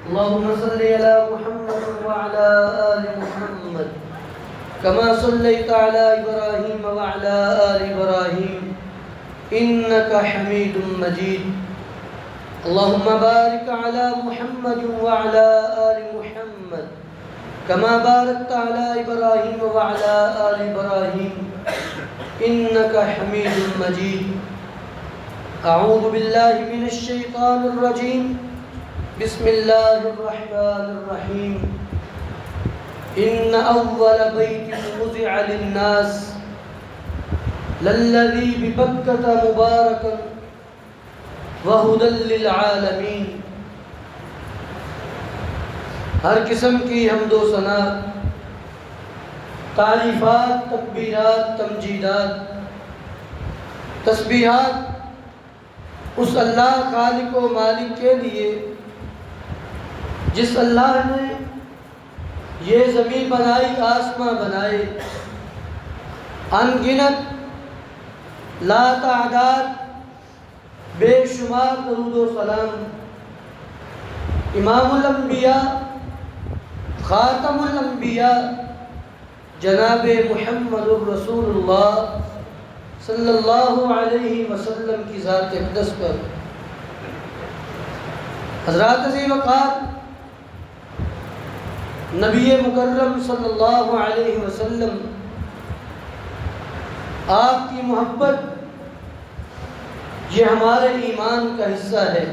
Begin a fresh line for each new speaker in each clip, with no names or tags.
اللهم صل على محمد وعلى آل محمد كما صليت على إبراهيم وعلى آل إبراهيم إنك حميد مجيد. اللهم بارك على محمد وعلى آل محمد كما باركت على إبراهيم وعلى آل إبراهيم إنك حميد مجيد. أعوذ بالله من الشيطان الرجيم. بسم الله الرحمن الرحيم. إن أول بيت وضع للناس للذي ببكة مباركا وهدى للعالمین. ہر قسم کی حمد و ثنا، تعریفات، تکبیرات، تمجیدات، تسبیحات اس اللہ خالق و مالک کے لیے جس اللہ نے یہ زمین بنائی، آسماں بنائے، ان گنت لا تعداد بے شمار درود و سلام امام الانبیاء، خاتم الانبیاء جناب محمد الرسول اللہ صلی اللہ علیہ وسلم کی ذات اقدس پر. حضرات عزیز وقار، نبی مکرم صلی اللہ علیہ وسلم، آپ کی محبت یہ ہمارے ایمان کا حصہ ہے.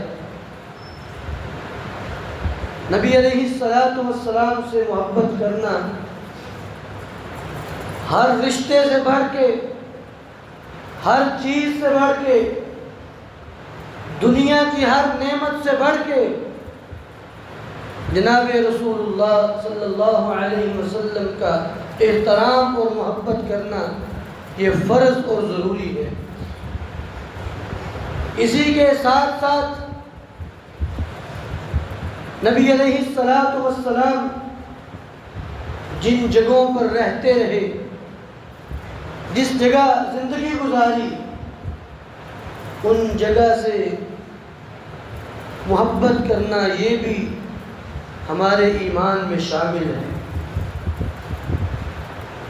نبی علیہ السلام سے محبت کرنا ہر رشتے سے بڑھ کے، ہر چیز سے بڑھ کے، دنیا کی ہر نعمت سے بڑھ کے جناب رسول اللہ صلی اللہ علیہ وسلم کا احترام اور محبت کرنا یہ فرض اور ضروری ہے. اسی کے ساتھ ساتھ نبی علیہ السلام جن جگہوں پر رہتے رہے، جس جگہ زندگی گزاری، ان جگہ سے محبت کرنا یہ بھی ہمارے ایمان میں شامل ہے.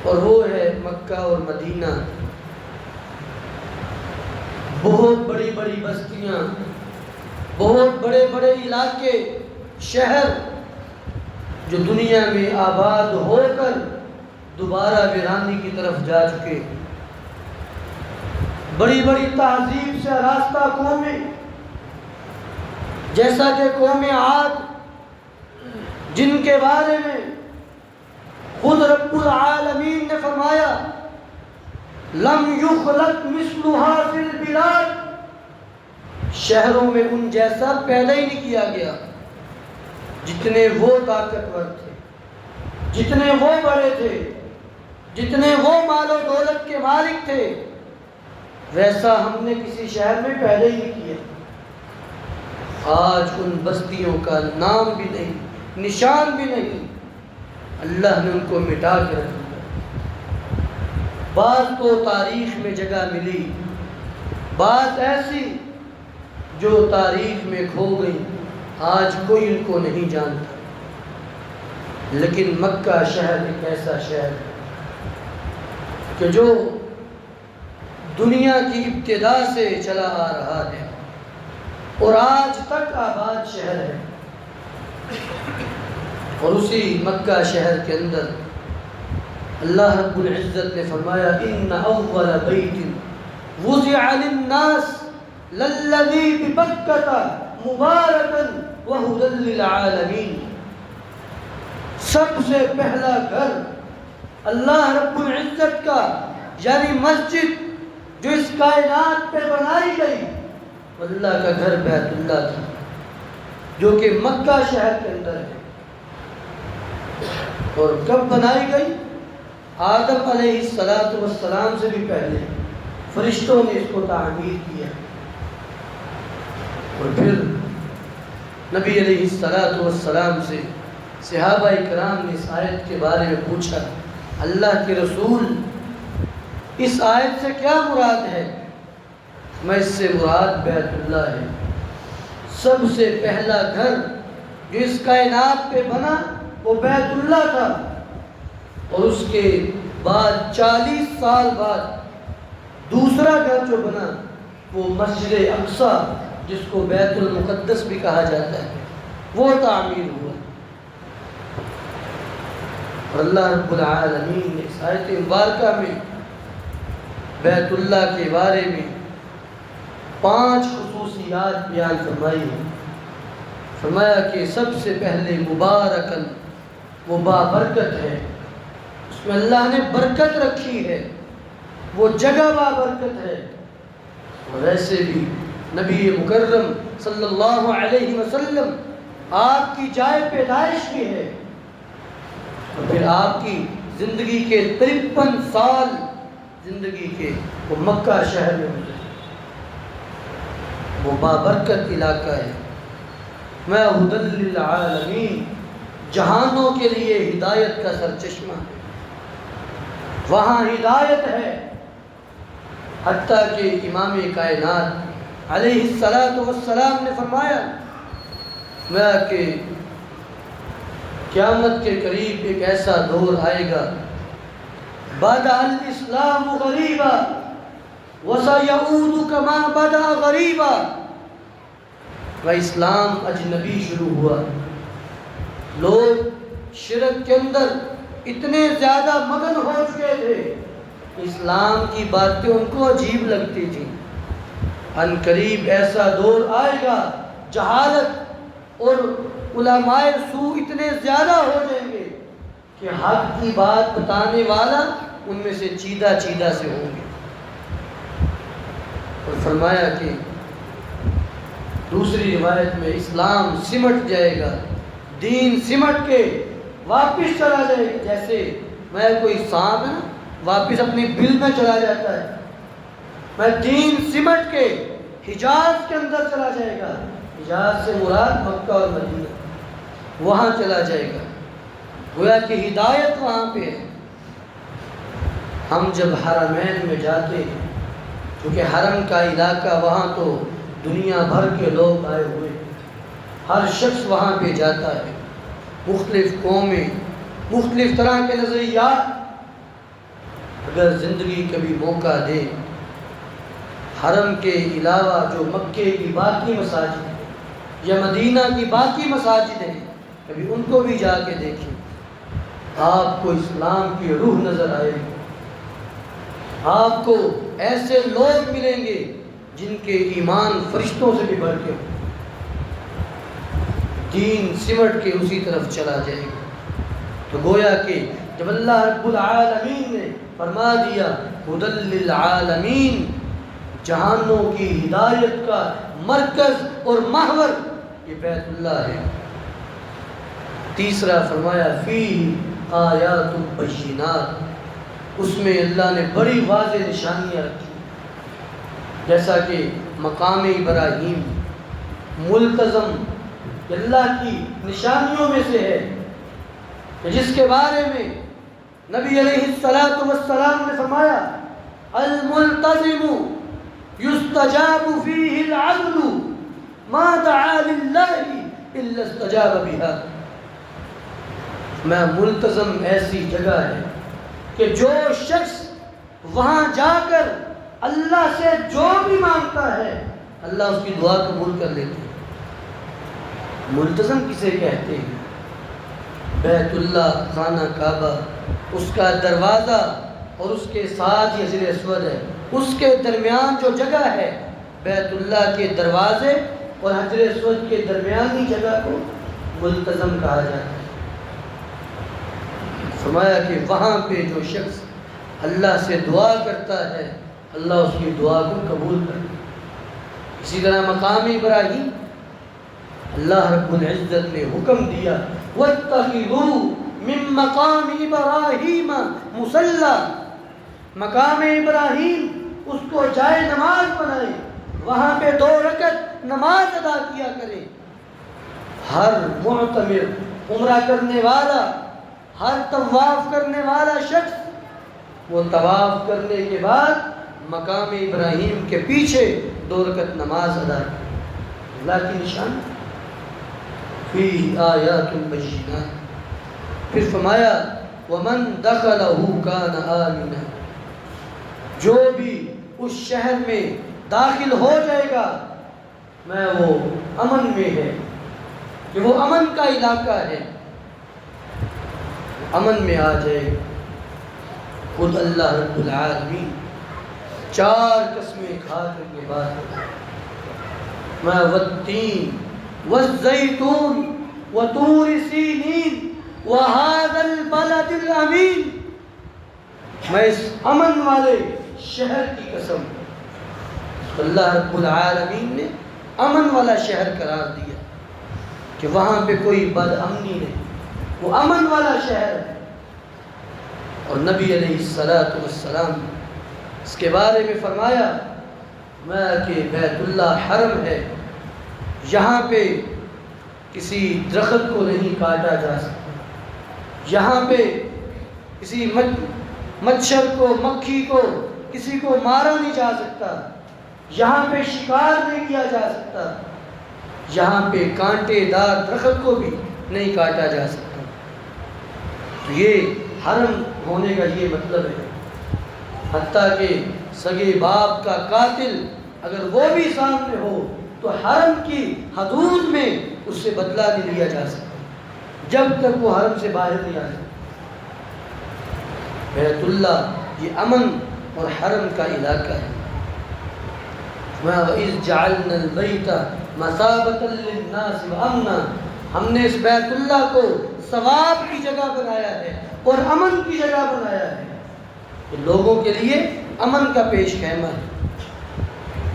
اور وہ ہے مکہ اور مدینہ. بہت بڑی بڑی بستیاں، بہت بڑے بڑے علاقے، شہر جو دنیا میں آباد ہو کر دوبارہ ویرانی کی طرف جا چکے. بڑی بڑی تہذیب سے آراستہ قومیں، جیسا کہ قوم عاد، جن کے بارے میں خود رب العالمین نے فرمایا لم یخلق مثلها فی البلاد، شہروں میں ان جیسا پیدا ہی نہیں کیا گیا. جتنے وہ طاقتور تھے، جتنے وہ بڑے تھے، جتنے وہ مال و دولت کے مالک تھے، ویسا ہم نے کسی شہر میں پیدا ہی نہیں کیا. آج ان بستیوں کا نام بھی نہیں، نشان بھی نہیں. اللہ نے ان کو مٹا کے رکھ دیا. بعض کو تاریخ میں جگہ ملی، بعض ایسی جو تاریخ میں کھو گئی، آج کوئی ان کو نہیں جانتا. لیکن مکہ شہر ایک ایسا شہر ہے کہ جو دنیا کی ابتدا سے چلا آ رہا ہے اور آج تک آباد شہر ہے. اور اسی مکہ شہر کے اندر اللہ رب العزت نے فرمایا ان اول بیت وضع للناس للذی ببکۃ مبارکا وہدی للعالمین. سب سے پہلا گھر اللہ رب العزت کا، یعنی مسجد جو اس کائنات پہ بنائی گئی، اللہ کا گھر بیت اللہ تھا، جو کہ مکہ شہر کے اندر ہے. اور کب بنائی گئی؟ آدم علیہ السلام سے بھی پہلے فرشتوں نے اس کو تعمیر کیا. اور پھر نبی علیہ السلام سے صحابہ کرام نے اس آیت کے بارے میں پوچھا، اللہ کے رسول اس آیت سے کیا مراد ہے؟ میں اس سے مراد بیت اللہ ہے. سب سے پہلا گھر جو اس کائنات پہ بنا وہ بیت اللہ تھا، اور اس کے بعد 40 سال بعد دوسرا گھر جو بنا وہ مسجد اقصیٰ، جس کو بیت المقدس بھی کہا جاتا ہے، وہ تعمیر ہوا۔ اور اللہ رب العالمین نے اس آیت مبارکہ میں بیت اللہ کے بارے میں 5 خصوصیات بیان فرمائی ہیں۔ فرمایا کہ سب سے پہلے مبارکن، وہ بابرکت ہے، اس میں اللہ نے برکت رکھی ہے، وہ جگہ بابرکت ہے۔ اور ایسے بھی نبی مکرم صلی اللہ علیہ وسلم آپ کی جائے پیدائش بھی ہے، اور پھر آپ کی زندگی کے 53 سال زندگی کے وہ مکہ شہر میں گزرے، وہ بابرکت علاقہ ہے۔ میں ہدی للعالمین، جہانوں کے لیے ہدایت کا سرچشمہ ہے، وہاں ہدایت ہے۔ حتیٰ کہ امام کائنات علیہ السلام نے فرمایا کہ قیامت کے قریب ایک ایسا دور آئے گا، بدأ الاسلام غریبا وسیعود کما بدأ غریبا، و اسلام اجنبی شروع ہوا۔ لوگ شرک کے اندر اتنے زیادہ مگن ہو چکے تھے، اسلام کی باتیں ان کو عجیب لگتی تھی۔ ان قریب ایسا دور آئے گا، جہالت اور علماء سوء اتنے زیادہ ہو جائیں گے کہ حق کی بات بتانے والا ان میں سے چیدہ سے ہوں گے۔ اور فرمایا کہ دوسری روایت میں اسلام سمٹ جائے گا، دین سمٹ کے واپس چلا جائے گا، جیسے میں کوئی سانپ ہے نا واپس اپنی بل میں چلا جاتا ہے، میں دین سمٹ کے حجاز کے اندر چلا جائے گا، حجاز سے مراد مکہ اور مدینہ، وہاں چلا جائے گا، گویا کہ ہدایت وہاں پہ ہے۔ ہم جب حرمین میں جاتے ہیں، کیونکہ حرم کا علاقہ وہاں تو دنیا بھر کے لوگ آئے ہوئے، ہر شخص وہاں پہ جاتا ہے، مختلف قومیں، مختلف طرح کے نظریات۔ اگر زندگی کبھی موقع دے، حرم کے علاوہ جو مکے کی باقی مساجد ہیں یا مدینہ کی باقی مساجد ہیں، کبھی ان کو بھی جا کے دیکھیں، آپ کو اسلام کی روح نظر آئے گی، آپ کو ایسے لوگ ملیں گے جن کے ایمان فرشتوں سے بھی بڑھ کے ہوں، دین سمٹ کے اسی طرف چلا جائے گا۔ تو گویا کہ جب اللہ رب العالمین نے فرما دیا ہدی للعالمین، جہانوں کی ہدایت کا مرکز اور محور یہ بیت اللہ ہے۔ تیسرا فرمایا فیہ آیات بینات، اس میں اللہ نے بڑی واضح نشانیاں رکھی، جیسا کہ مقام ابراہیم ملتزم اللہ کی نشانیوں میں سے ہے، جس کے بارے میں نبی علیہ السلام نے فرمایا الملتزم یستجاب فیہ العبد ما دعا للہ الا استجاب بہا۔ میں ملتزم ایسی جگہ ہے کہ جو شخص وہاں جا کر اللہ سے جو بھی مانگتا ہے اللہ اس کی دعا قبول کر لیتے ہیں۔ ملتزم کسے کہتے ہیں؟ بیت اللہ، خانہ کعبہ، اس کا دروازہ اور اس کے ساتھ ہی حجر اسود ہے، اس کے درمیان جو جگہ ہے بیت اللہ کے دروازے اور حجر اسود کے درمیانی جگہ کو ملتزم کہا جاتا ہے۔ فرمایا کہ وہاں پہ جو شخص اللہ سے دعا کرتا ہے اللہ اس کی دعا کو قبول کرتا ہے۔ اسی طرح مقام ابراہیم اللہ رب العزت نے حکم دیا وَاتَّخِذُوا مِن مَقَامِ إِبْرَاهِيمَ مُصَلًّى، مقام ابراہیم اس کو جائے نماز بنائے، وہاں پہ 2 رکعت نماز ادا کیا کرے۔ ہر معتمر، عمرہ کرنے والا، ہر طواف کرنے والا شخص وہ طواف کرنے کے بعد مقام ابراہیم کے پیچھے 2 رکعت نماز ادا کرے، اللہ کی نشان۔ فیہ آیات بینات۔ پھر فرمایا ومن دخلہ کان آمنا، جو بھی اس شہر میں داخل ہو جائے گا میں وہ امن میں ہے، کہ وہ امن کا علاقہ ہے، امن میں آ جائے۔ خود اللہ رب العالمین 4 قسمیں کھا کر کے بعد میں والتین والزیتون وطور سینین وهذا البلد الامین، میں اس امن والے شہر کی قسم، اللہ رب العالمین نے امن والا شہر قرار دیا کہ وہاں پہ کوئی بد امنی نہیں، وہ امن والا شہر ہے۔ اور نبی علیہ السلام اس کے بارے میں فرمایا میں کہ بیت اللہ حرم ہے، یہاں پہ کسی درخت کو نہیں کاٹا جا سکتا، یہاں پہ کسی مچھر کو مکھی کو کسی کو مارا نہیں جا سکتا، یہاں پہ شکار نہیں کیا جا سکتا، یہاں پہ کانٹے دار درخت کو بھی نہیں کاٹا جا سکتا۔ تو یہ حرم ہونے کا یہ مطلب ہے، حتیٰ کہ سگے باپ کا قاتل اگر وہ بھی سامنے ہو تو حرم کی حدود میں اس سے بدلہ نہیں لیا جا سکتا جب تک وہ حرم سے باہر نہیں آ جائے۔ بیت اللہ یہ امن اور حرم کا علاقہ ہے۔ وَإِذْ جَعَلْنَا الْبَيْتَ مَثَابَةً لِلنَّاسِ وَأَمْنًا، ہم نے اس بیت اللہ کو ثواب کی جگہ بنایا ہے اور امن کی جگہ بنایا ہے، کہ لوگوں کے لیے امن کا پیش خیمہ ہے۔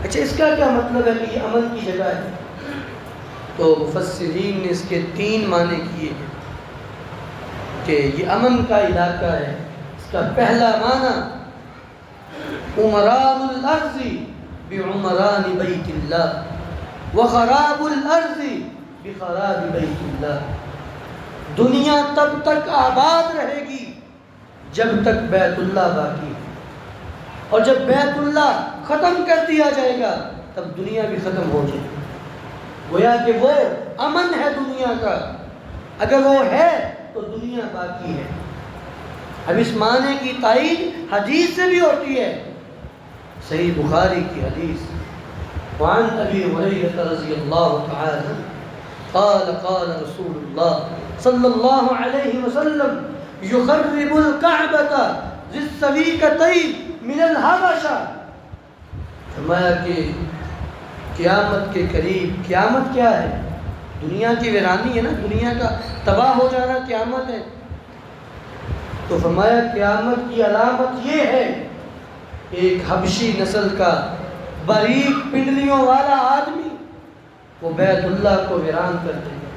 اچھا اس کا کیا مطلب ہے کہ یہ امن کی جگہ ہے؟ تو مفسرین نے اس کے 3 معنی کیے ہیں کہ یہ امن کا علاقہ ہے۔ اس کا پہلا معنی عمران الارض بعمران بیت اللہ وخراب الارض بخراب بیت اللہ، دنیا تب تک آباد رہے گی جب تک بیت اللہ باقی ہے، اور جب بیت اللہ ختم کر دیا جائے گا تب دنیا بھی ختم ہو جائے گی۔ گویا کہ وہ امن ہے دنیا کا، اگر وہ ہے تو دنیا باقی ہے۔ اب اس معنی کی تائید حدیث سے بھی ہوتی ہے، صحیح بخاری کی حدیث، وعن ابی ہریرہ رضی اللہ تعالی قال قال رسول اللہ صلی اللہ علیہ وسلم یخرب الکعبۃ ذی السویکتین من الحبشہ، فرمایا کہ قیامت کے قریب، قیامت کیا ہے؟ دنیا کی ویرانی ہے نا، دنیا کا تباہ ہو جانا قیامت ہے۔ تو فرمایا قیامت کی علامت یہ ہے ایک حبشی نسل کا باریک پنڈلیوں والا آدمی وہ بیت اللہ کو ویران کر دے گا۔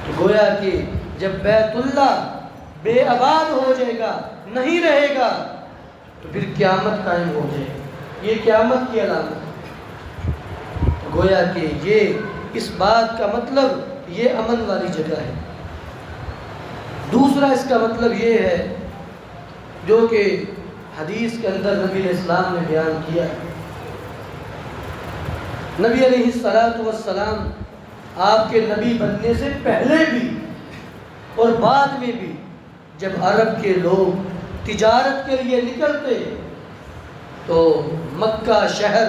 تو گویا کہ جب بیت اللہ بے آباد ہو جائے گا، نہیں رہے گا، تو پھر قیامت قائم ہو جائے گی۔ یہ قیامت کی علامت ہے۔ تو گویا کہ یہ اس بات کا مطلب یہ امن والی جگہ ہے۔ دوسرا اس کا مطلب یہ ہے جو کہ حدیث کے اندر نبی علیہ السلام نے بیان کیا۔ نبی علیہ السلام آپ کے نبی بننے سے پہلے بھی اور بعد میں بھی جب عرب کے لوگ تجارت کے لیے نکلتے تو مکہ شہر،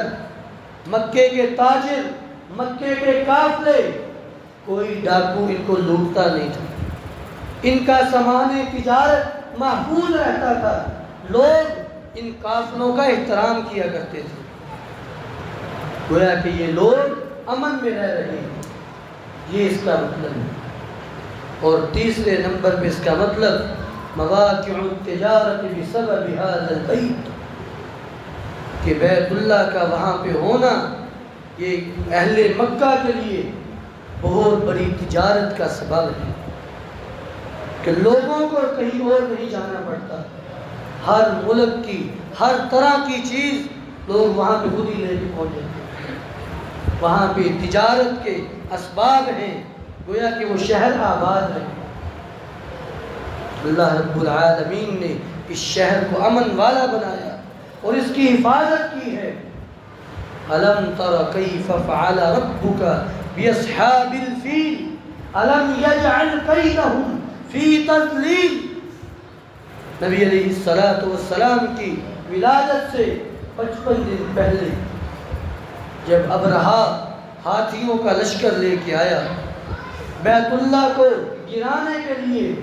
مکے کے تاجر، مکے کے قافلے، کوئی ڈاکو ان کو لوٹتا نہیں تھا، ان کا سامان تجارت محفوظ رہتا تھا، لوگ ان قافلوں کا احترام کیا کرتے تھے۔ گویا کہ یہ لوگ امن میں رہ رہے ہیں، یہ اس کا مطلب ہے۔ اور تیسرے نمبر پہ اس کا مطلب مواقع التجارت بسبب هذا البیت، کہ بیت اللہ کا وہاں پہ ہونا یہ اہل مکہ کے لیے بہت بڑی تجارت کا سبب ہے، کہ لوگوں کو کہیں اور نہیں جانا پڑتا، ہر ملک کی ہر طرح کی چیز لوگ وہاں پہ خود ہی لے کے پہنچ جاتے ہیں، وہاں پہ تجارت کے اسباب ہیں، گویا کہ وہ شہر آباد ہے۔ اللہ رب العالمین نے اس شہر کو امن والا بنایا اور اس کی حفاظت کی ہے۔ أَلَمْ تَرَ كَيْفَ فَعَلَ رَبُّكَ بأصحاب الفیل الم یجعل کیدہم فی تضلیل۔ نبی علیہ السلام کی ولادت سے 55 دن پہلے جب ابرہا ہاتھیوں کا لشکر لے کے آیا بیت اللہ کو گرانے کے لیے،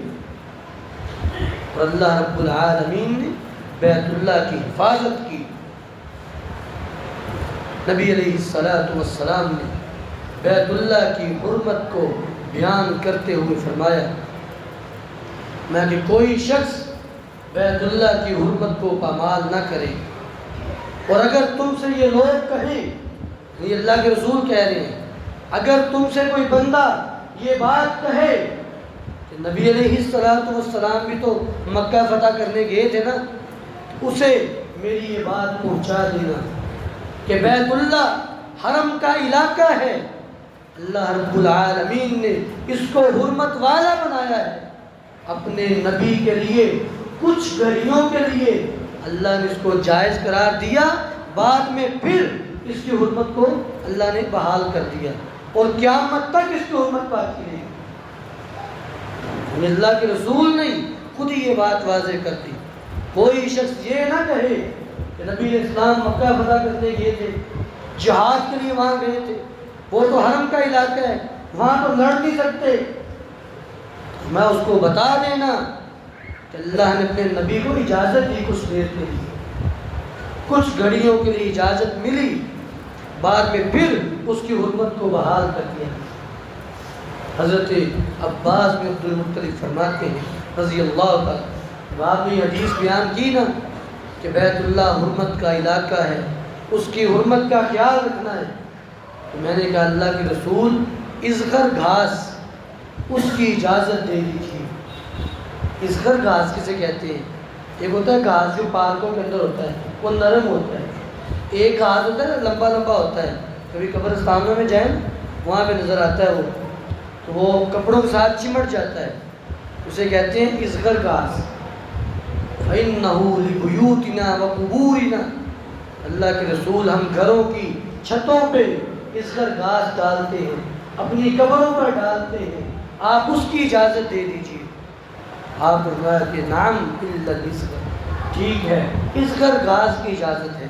اور اللہ رب العالمین نے بیت اللہ کی حفاظت کی، نبی علیہ السلام نے بیت اللہ کی حرمت کو بیان کرتے ہوئے فرمایا میں کہ کوئی شخص بیت اللہ کی حرمت کو پامال نہ کرے، اور اگر تم سے یہ لوگ کہیں، یہ اللہ کے رسول کہہ رہے ہیں، اگر تم سے کوئی بندہ یہ بات کہے کہ نبی علیہ السلام بھی تو مکہ فتح کرنے گئے تھے نا، اسے میری یہ بات پہنچا دینا کہ بیت اللہ حرم کا علاقہ ہے، اللہ رب العالمین نے اس کو حرمت والا بنایا ہے، اپنے نبی کے لیے کچھ گھڑیوں کے لیے اللہ نے اس کو جائز قرار دیا، بعد میں پھر اس کی حرمت کو اللہ نے بحال کر دیا، اور قیامت تک اس کی حرمت باقی رہی۔ اللہ کے رسول نہیں، خود ہی یہ بات واضح کر دی۔ کوئی شخص یہ نہ کہے کہ نبی علیہ السلام مکہ فتح کرنے گئے تھے، جہاد کے لیے وہاں گئے تھے، وہ تو حرم کا علاقہ ہے، وہاں تو لڑ نہیں سکتے۔ میں اس کو بتا دینا کہ اللہ نے اپنے نبی کو اجازت دی کچھ دیر کے لیے، کچھ گھڑیوں کے لیے اجازت ملی، بعد میں پھر اس کی حرمت کو بحال کر دیا۔ حضرت عباس بن عبد المطلب فرماتے ہیں رضی اللہ تعالیٰ، آپ نے حدیث بیان کی نا کہ بیت اللہ حرمت کا علاقہ ہے، اس کی حرمت کا خیال رکھنا ہے، تو میں نے کہا اللہ کے رسول ازغر گھاس اس کی اجازت دے دیجیے۔ ازغر گھاس کسے کہتے ہیں؟ ایک ہوتا ہے گھاس جو پارکوں کے اندر ہوتا ہے، وہ نرم ہوتا ہے، ایک گھاس ہوتا ہے نا لمبا لمبا ہوتا ہے، کبھی قبرستانوں میں جائیں وہاں پہ نظر آتا ہے، وہ کپڑوں کے ساتھ چمٹ جاتا ہے، اسے کہتے ہیں ازغر گھاس۔ فَإِنَّهُ لِبُيُوتِنَا وَقُبُورِنَا، اللہ کے رسول ہم گھروں کی چھتوں پہ ازغر گھاس ڈالتے ہیں، اپنی قبروں پر ڈالتے ہیں، آپ اس کی اجازت دے دیجیے۔ آپ فرمایا کہ نعم الا الازغر، ٹھیک ہے ازغر گھاس کی اجازت ہے،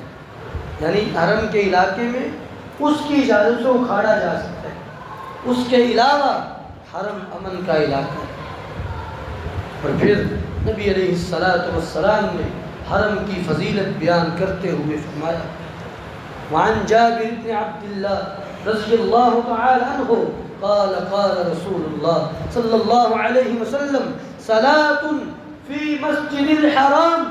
یعنی حرم کے علاقے میں اس کی اجازت سے اکھاڑا جا سکتا ہے، اس کے علاوہ حرم امن کا علاقہ ہے۔ اور پھر نبی علیہ السلام نے حرم کی فضیلت بیان کرتے ہوئے فرمایا وعن جابر بن عبد اللہ رضی اللہ تعالی عنہ قال قال رسول اللہ صلی اللہ علیہ وسلم صلاة فی مسجد الحرام،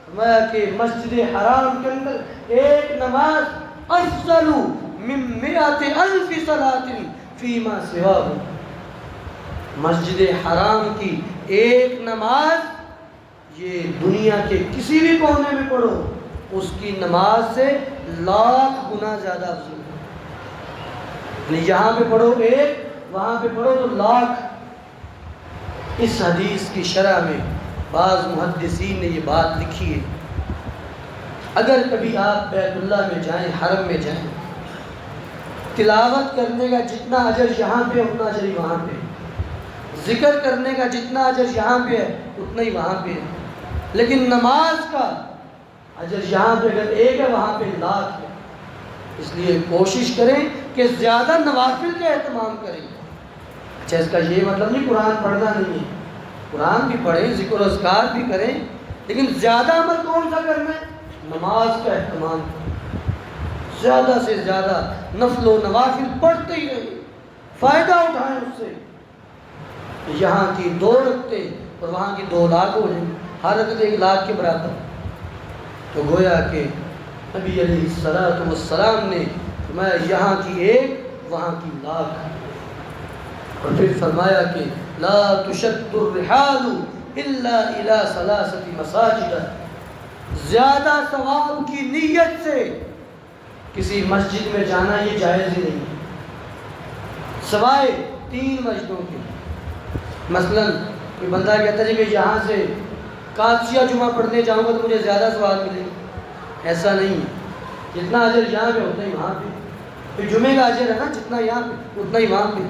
فرمایا کہ مسجد حرام کے اندر ایک نماز افضل من 100,000 صلاة فیما سواہ، مسجد حرام کی ایک نماز یہ دنیا کے کسی بھی کونے میں پڑھو اس کی نماز سے 1,00,000 گنا زیادہ افضل ہے، یعنی یہاں پہ پڑھو ایک، وہاں پہ پڑھو تو 1,00,000۔ اس حدیث کی شرح میں بعض محدثین نے یہ بات لکھی ہے، اگر کبھی آپ بیت اللہ میں جائیں، حرم میں جائیں، تلاوت کرنے کا جتنا اجر یہاں پہ اتنا اجر ہی وہاں پہ، ذکر کرنے کا جتنا اجر یہاں پہ ہے اتنا ہی وہاں پہ ہے، لیکن نماز کا اجر یہاں پہ اگر ایک ہے وہاں پہ 1,00,000 ہے۔ اس لیے کوشش کریں کہ زیادہ نوافل کا اہتمام کریں۔ اچھا اس کا یہ مطلب نہیں قرآن پڑھنا نہیں ہے، قرآن بھی پڑھیں، ذکر و اذکار بھی کریں، لیکن زیادہ عمل کون سا کرنا ہے؟ نماز کا اہتمام کریں، زیادہ سے زیادہ نفل و نوافل پڑھتے ہی رہیں، فائدہ اٹھائیں اس سے۔ یہاں کی 2 رکعتیں اور وہاں کی 2,00,000 ہو جائیں، ہر رکعت 1,00,000 کے برابر، تو گویا کہ نبی علیہ السلام نے فرمایا یہاں کی 1 وہاں کی 1,00,000، اور پھر فرمایا کہ لا تشد الرحال الا الى 3 مساجد، زیادہ ثواب کی نیت سے کسی مسجد میں جانا یہ جائز ہی نہیں، سوائے 3 مسجدوں کے۔ مثلا کوئی بندہ کہتا ہے کہ یہاں سے قادسیہ جمعہ پڑھنے جاؤں گا تو مجھے زیادہ ثواب ملے گا، ایسا نہیں ہے، جتنا اجر یہاں پہ ہوتا ہے وہاں پہ، کہ جمعے کا اجر ہے نا جتنا یہاں پہ اتنا ہی وہاں پہ.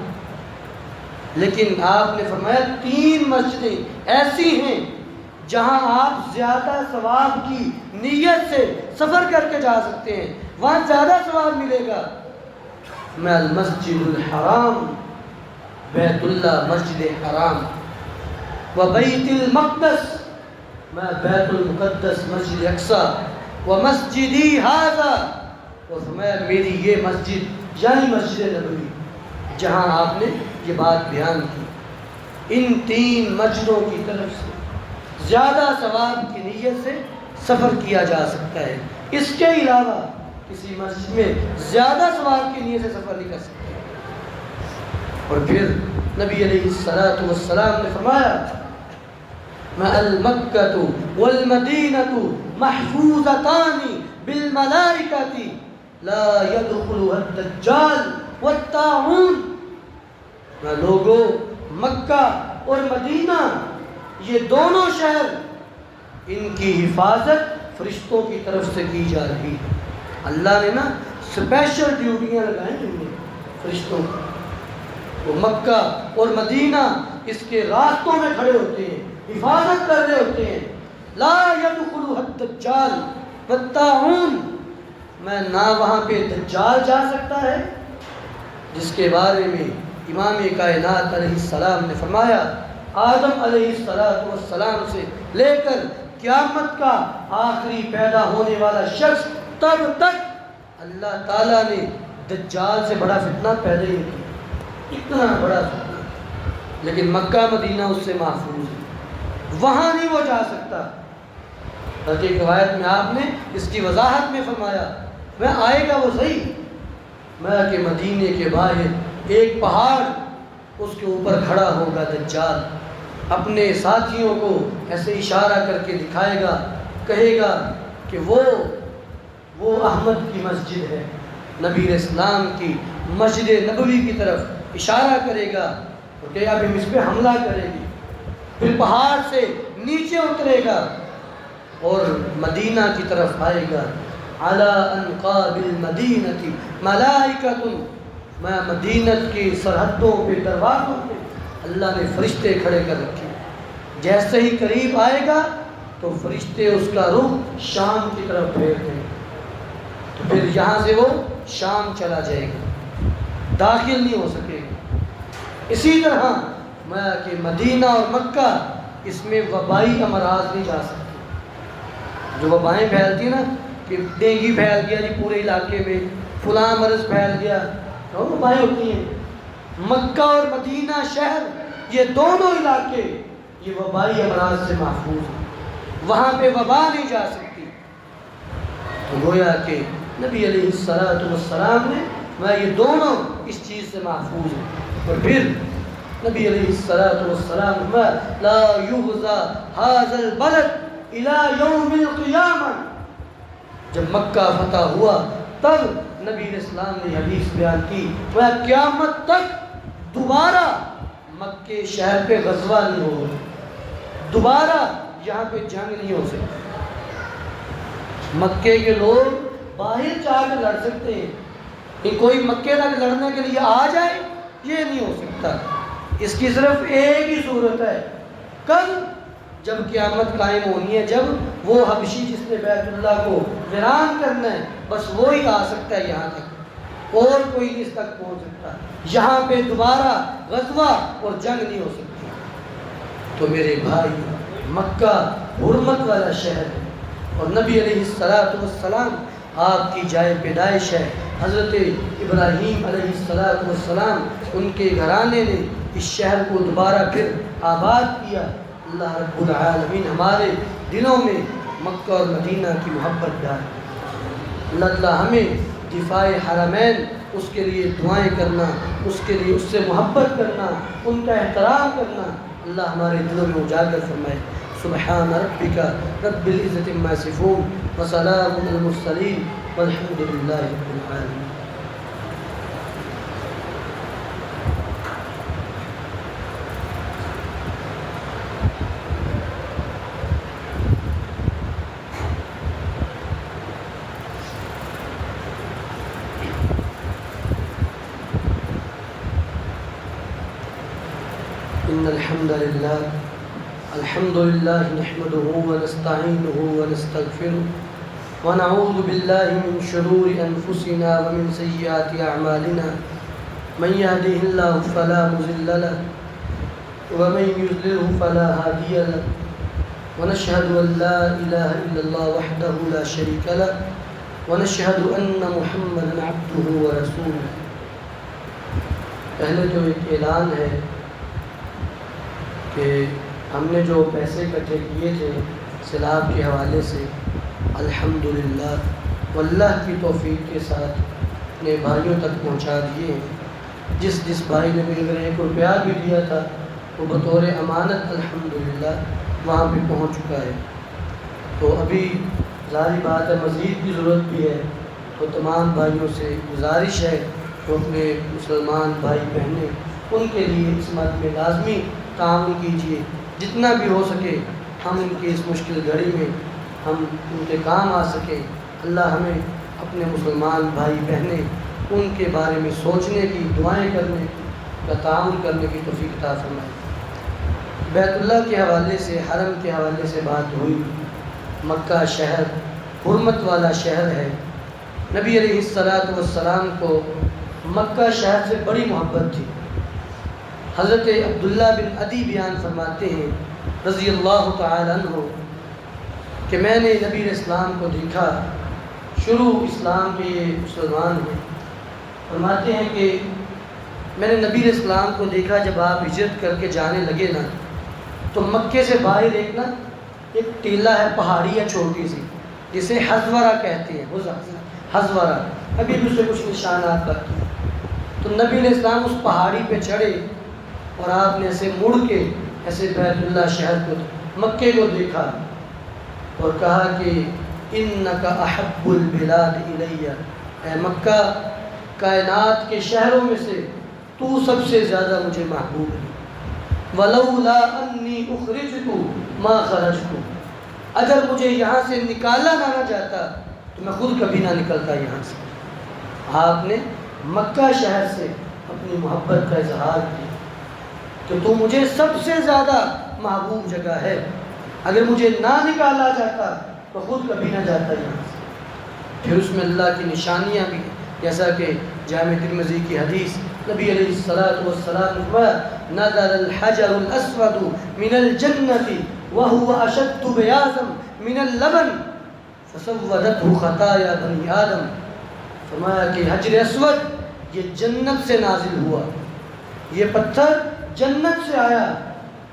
لیکن آپ نے فرمایا 3 مسجدیں ایسی ہیں جہاں آپ زیادہ ثواب کی نیت سے سفر کر کے جا سکتے ہیں, وہاں زیادہ ثواب ملے گا. میں المسجد الحرام بیت اللہ مسجد حرام, و بیت المقدس میں بیت المقدس مسجد اقصی, و مسجدی ھذا, اور فرمایا میری یہ مسجد یعنی مسجد نبوی جہاں آپ نے یہ بات بیان کی. ان 3 مسجدوں کی طرف سے زیادہ ثواب کی نیت سے سفر کیا جا سکتا ہے. اس کے علاوہ کسی مسجد میں زیادہ ثواب کی نیت سے سفر نہیں کر سکتے. اور پھر نبی علیہ الصلوۃ والسلام نے فرمایا ما المکۃ والمدینۃ محفوظتان بالملائکۃ لا يدخلها الدجال والطاعون. میں لوگوں مکہ اور مدینہ یہ دونوں شہر ان کی حفاظت فرشتوں کی طرف سے کی جا رہی ہے. اللہ نے نا اسپیشل ڈیوٹیاں لگائیں ہیں فرشتوں کو. وہ مکہ اور مدینہ اس کے راستوں میں کھڑے ہوتے ہیں, حفاظت کر رہے ہوتے ہیں. لا يدخلها الدجال والطاعون, میں نہ وہاں پہ دجال جا سکتا ہے جس کے بارے میں امام کائنات علیہ السلام نے فرمایا آدم علیہ السلام سے لے کر قیامت کا آخری پیدا ہونے والا شخص تب تک اللہ تعالیٰ نے دجال سے بڑا فتنہ پیدا ہی نہیں کیا, اتنا بڑا فتنہ. لیکن مکہ مدینہ اس سے محفوظ ہے, وہاں نہیں وہ جا سکتا. بلکہ روایت میں آپ نے اس کی وضاحت میں فرمایا میں آئے گا وہ صحیح, میں کہ مدینے کے باہر ایک پہاڑ اس کے اوپر کھڑا ہوگا دجال, اپنے ساتھیوں کو ایسے اشارہ کر کے دکھائے گا, کہے گا کہ وہ احمد کی مسجد ہے, نبی اسلام کی مسجد نبوی کی طرف اشارہ کرے گا کہ اب ہم اس پہ حملہ کرے گی. پھر پہاڑ سے نیچے اترے گا اور مدینہ کی طرف آئے گا. علی انقاب المدینہ ملائکۃ, میں مدینت کی سرحدوں پہ دروازوں پہ اللہ نے فرشتے کھڑے کر رکھے. جیسے ہی قریب آئے گا تو فرشتے اس کا رخ شام کی طرف پھیر دیں, تو پھر یہاں سے وہ شام چلا جائے گا, داخل نہیں ہو سکے گا. اسی طرح میں کہ مدینہ اور مکہ اس میں وبائی امراض نہیں جا سکتے. جو وبائیں پھیلتی ہیں نا کہ ڈینگی پھیل گیا جی پورے علاقے میں, فلاں مرض پھیل گیا, وہ وبائیں ہوتی ہیں. مکہ اور مدینہ شہر یہ دونوں علاقے یہ وبائی امراض سے محفوظ ہیں, وہاں پہ وبا نہیں جا سکتی. تو گویا کہ نبی علیہ السلام نے میں یہ دونوں اس چیز سے محفوظ ہیں. اور پھر نبی علیہ السلام لا یغزا ھذا البلد الى یوم القیامہ, جب مکہ فتح ہوا تب نبی اسلام نے حدیث بیان کی وہ قیامت تک دوبارہ مکے شہر پہ غزوہ نہیں ہوگا, دوبارہ یہاں پہ جنگ نہیں ہو سکتی. مکے کے لوگ باہر جا کے لڑ سکتے ہیں کہ کوئی مکے تک لڑنے کے لیے آ جائے, یہ نہیں ہو سکتا. اس کی صرف ایک ہی صورت ہے, کب, جب قیامت قائم ہونی ہے, جب وہ حبشی جس نے بیت اللہ کو ویران کرنا ہے بس وہی آ سکتا ہے یہاں تک, اور کوئی نہیں اس تک پہنچ سکتا. یہاں پہ دوبارہ غزوہ اور جنگ نہیں ہو سکتی. تو میرے بھائی مکہ حرمت والا شہر ہے, اور نبی علیہ السلام آپ کی جائے پیدائش ہے. حضرت ابراہیم علیہ السلام ان کے گھرانے نے اس شہر کو دوبارہ پھر آباد کیا. اللہ رب العالمین ہمارے دلوں میں مکہ اور مدینہ کی محبت ڈالے. اللہ تعالیٰ ہمیں دفاع حرمین اس کے لیے دعائیں کرنا, اس کے لیے اس سے محبت کرنا, ان کا احترام کرنا اللہ ہمارے دلوں میں اجاگر فرمائے. سبحان ربک رب العزت عما یصفون وسلام علی المرسلین والحمد للہ رب العالمین. إن الحمد لله نحمده ونستعينه ونستغفره ونعوذ بالله من شرور أنفسنا ومن سيئات أعمالنا من يهده الله فلا مضل له ومن يضلله فلا هادي له ونشهد أن لا إله إلا الله وحده لا شريك له ونشهد أن محمدا عبده ورسوله. پہلے جو ایک اعلان ہے کہ ہم نے جو پیسے اکٹھے کیے تھے سیلاب کے حوالے سے الحمدللہ واللہ کی توفیق کے ساتھ اپنے بھائیوں تک پہنچا دیے ہیں. جس بھائی نے بھی اگر 1 روپیہ بھی دیا تھا وہ بطور امانت الحمدللہ وہاں پہ پہنچ چکا ہے. تو ابھی ظاہری بات ہے مزید کی ضرورت بھی ہے، تو تمام بھائیوں سے گزارش ہے کہ اپنے مسلمان بھائی بہنیں ان کے لیے اس مد میں لازمی تعاون کیجیے. جتنا بھی ہو سکے ہم ان کی اس مشکل گھڑی میں ہم ان کے کام آ سکیں. اللہ ہمیں اپنے مسلمان بھائی بہنیں ان کے بارے میں سوچنے کی، دعائیں کرنے کا، تعاون کرنے کی توفیق عطا فرمائے. بیت اللہ کے حوالے سے، حرم کے حوالے سے بات ہوئی. مکہ شہر حرمت والا شہر ہے. نبی علیہ السلام کو مکہ شہر سے بڑی محبت تھی. حضرت عبداللہ بن عدی بیان فرماتے ہیں رضی اللہ تعالی عنہ کہ میں نے نبی علیہ السلام کو دیکھا، شروع اسلام کے یہ مسلمان ہیں. فرماتے ہیں کہ میں نے نبی علیہ السلام کو دیکھا جب آپ ہجرت کر کے جانے لگے نا، تو مکے سے باہر ایک ٹیلہ ہے، پہاڑی ہے چھوٹی سی، جسے حزورہ کہتے ہیں. حزورہ ابھی بھی اس سے کچھ نشانات باقی ہیں. تو نبی علیہ السلام اس پہاڑی پہ چڑھے اور آپ نے ایسے مڑ کے ایسے بیت اللہ شہر کو، مکے کو دیکھا اور کہا کہ انک احب البلاد الی، اے مکہ کائنات کے شہروں میں سے تو سب سے زیادہ مجھے محبوب ہے. ولولا انی اخرجت ما خرجت، اگر مجھے یہاں سے نکالا نہ جاتا تو میں خود کبھی نہ نکلتا یہاں سے. آپ نے مکہ شہر سے اپنی محبت کا اظہار کیا کہ تو مجھے سب سے زیادہ محبوب جگہ ہے، اگر مجھے نہ نکالا جاتا تو خود کبھی نہ جاتا یہاں سے. پھر اس میں اللہ کی نشانیاں بھی ہیں، جیسا کہ جامع ترمذی کی حدیث نبی علیہ السلام نے فرمایا نظر الحجر الاسود من الجنة وهو اشد بیاضا من اللبن فسودته خطایا بنی آدم. فرمایا کہ حجر اسود یہ جنت سے نازل ہوا، یہ پتھر جنت سے آیا،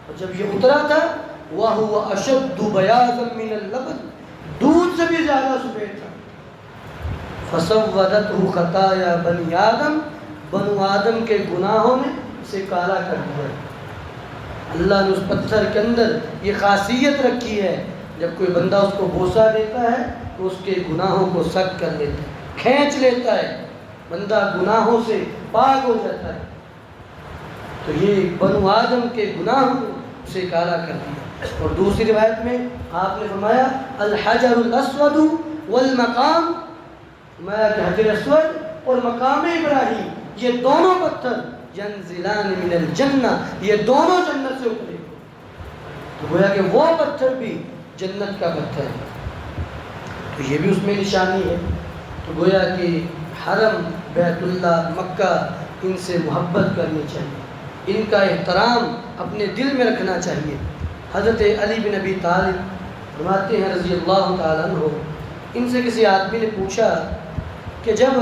اور جب یہ اترا تھا وَهُوَ أَشَدُّ بَيَاضًا مِنَ اللَّبَنِ، دودھ سے بھی زیادہ سفید تھا. فَسَوَّدَتْهُ خَطَايَا بَنِي آدم، بنو آدم کے گناہوں نے اسے کالا کر دیا. اللہ نے اس پتھر کے اندر یہ خاصیت رکھی ہے، جب کوئی بندہ اس کو بوسہ دیتا ہے تو اس کے گناہوں کو سک کر لیتا ہے، کھینچ لیتا ہے، بندہ گناہوں سے پاک ہو جاتا ہے. تو یہ بنو آدم کے گناہ اسے کالا کر دیا. اور دوسری روایت میں آپ نے فرمایا الحجر الاسود والمقام، فرمایا کہ حجر اسود اور مقام ابراہیم یہ دونوں پتھر ینزلان من الجنہ، یہ دونوں جنت سے اترے. تو گویا کہ وہ پتھر بھی جنت کا پتھر ہے، تو یہ بھی اس میں نشانی ہے. تو گویا کہ حرم، بیت اللہ، مکہ، ان سے محبت کرنی چاہیے، ان کا احترام اپنے دل میں رکھنا چاہیے. حضرت علی بن ابی طالب فرماتے ہیں رضی اللہ تعالیٰ عنہ، ان سے کسی آدمی نے پوچھا کہ جب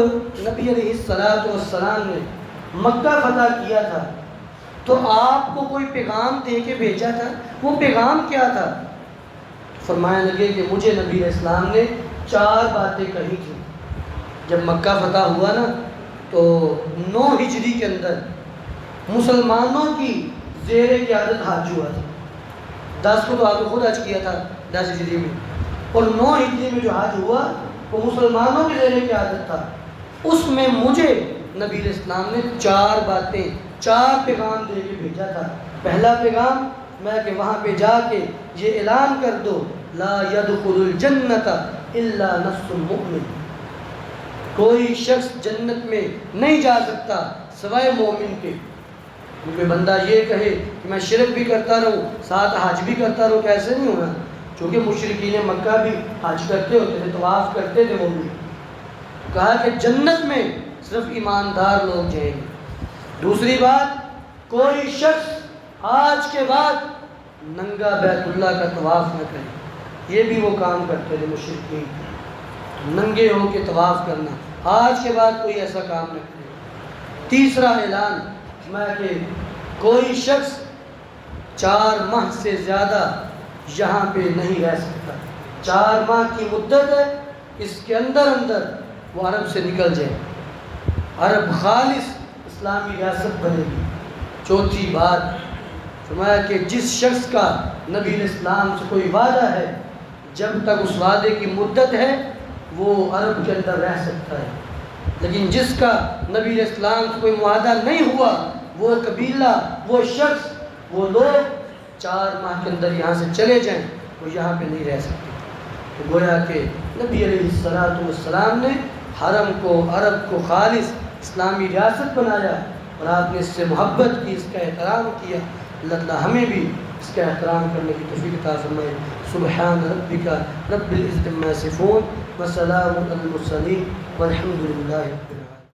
نبی علیہ السلام نے مکہ فتح کیا تھا تو آپ کو کوئی پیغام دے کے بھیجا تھا، وہ پیغام کیا تھا؟ فرمانے لگے کہ مجھے نبی علیہ السلام نے 4 باتیں کہی تھیں. جب مکہ فتح ہوا نا تو 9 ہجری کے اندر مسلمانوں کی زیر قیادت حج ہوا تھا. 10 کو تو آپ نے خود حج کیا تھا 10 ہجری میں، اور 9 ہجری میں جو حج ہوا وہ مسلمانوں کی زیر قیادت تھا. اس میں مجھے نبی علیہ السلام نے 4 باتیں، 4 پیغام دے کے بھیجا تھا. پہلا پیغام میں کہ وہاں پہ جا کے یہ اعلان کر دو لا يدخل الجنت الا نفس مؤمن، کوئی شخص جنت میں نہیں جا سکتا سوائے مومن کے. کیونکہ بندہ یہ کہے کہ میں شرک بھی کرتا رہوں ساتھ حج بھی کرتا رہوں، کیسے نہیں ہونا؟ چونکہ مشرکین مکہ بھی حج کرتے ہوتے تھے، طواف کرتے تھے وہ بھی۔ کہا کہ جنت میں صرف ایماندار لوگ جائیں گے۔ دوسری بات، کوئی شخص آج کے بعد ننگا بیت اللہ کا طواف نہ کرے۔ یہ بھی وہ کام کرتے تھے مشرکین، ننگے ہو کے طواف کرنا، آج کے بعد کوئی ایسا کام نہ کرے۔ تیسرا اعلان میں کہ کوئی شخص 4 ماہ سے زیادہ یہاں پہ نہیں رہ سکتا۔ 4 ماہ کی مدت ہے، اس کے اندر وہ عرب سے نکل جائے، عرب خالص اسلامی ریاست بنے گی۔ چوتھی بات فرمایا کہ جس شخص کا نبی الاسلام سے کوئی وعدہ ہے، جب تک اس وعدے کی مدت ہے وہ عرب کے اندر رہ سکتا ہے، لیکن جس کا نبی علیہ السلام سے کوئی معاہدہ نہیں ہوا، وہ قبیلہ، وہ شخص، وہ لوگ 4 ماہ کے اندر یہاں سے چلے جائیں، وہ یہاں پہ نہیں رہ سکتے۔ تو گویا کہ نبی علیہ السلام نے حرم کو، عرب کو خالص اسلامی ریاست بنایا، اور آپ نے اس سے محبت کی، اس کا احترام کیا۔ اللہ تعالیٰ ہمیں بھی اس کا احترام کرنے کی توفیق عطا فرمائے۔ سبحان ربک رب العزت عما یصفون وسلام علی المرسلین والحمد للہ۔